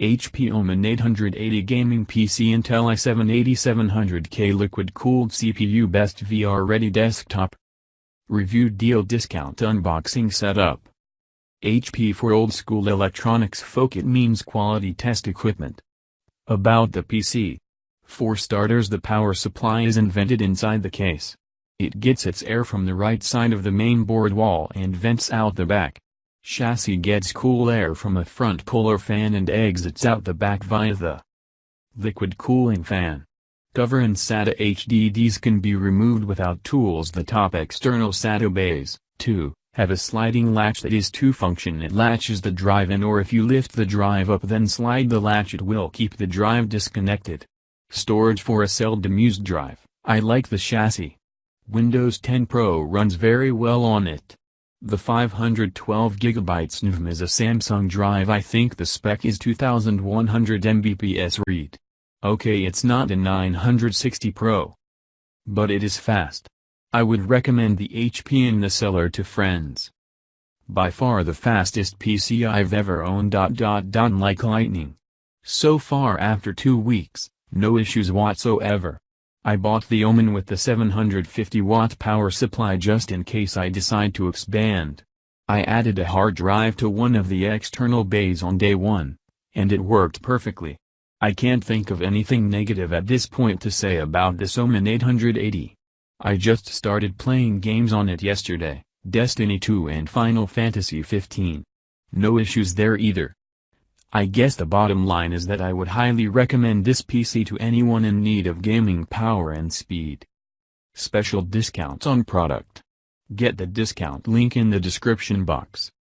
HP OMEN 880 Gaming PC Intel i7-8700K Liquid-Cooled CPU Best VR-Ready Desktop Review Deal Discount Unboxing Setup HP for old-school electronics folk. It means quality test equipment. About the PC. For starters, the power supply is invented inside the case. It gets its air from the right side of the main board wall and vents out the back. Chassis gets cool air from a front puller fan and exits out the back via the liquid cooling fan. Cover and SATA HDDs can be removed without tools. The top external SATA bays, too, have a sliding latch that is to function. It latches the drive in, or if you lift the drive up then slide the latch, it will keep the drive disconnected. Storage for a seldom used drive. I like the chassis. Windows 10 Pro runs very well on it. The 512GB NVMe is a Samsung drive. I think the spec is 2100 Mbps read. Okay, it's not a 960 Pro, but it is fast. I would recommend the HP in the cellar to friends. By far the fastest PC I've ever owned. Like lightning. So far, after 2 weeks, no issues whatsoever. I bought the OMEN with the 750-watt power supply just in case I decide to expand. I added a hard drive to one of the external bays on day 1, and it worked perfectly. I can't think of anything negative at this point to say about this OMEN 880. I just started playing games on it yesterday, Destiny 2 and Final Fantasy 15. No issues there either. I guess the bottom line is that I would highly recommend this PC to anyone in need of gaming power and speed. Special discounts on product. Get the discount link in the description box.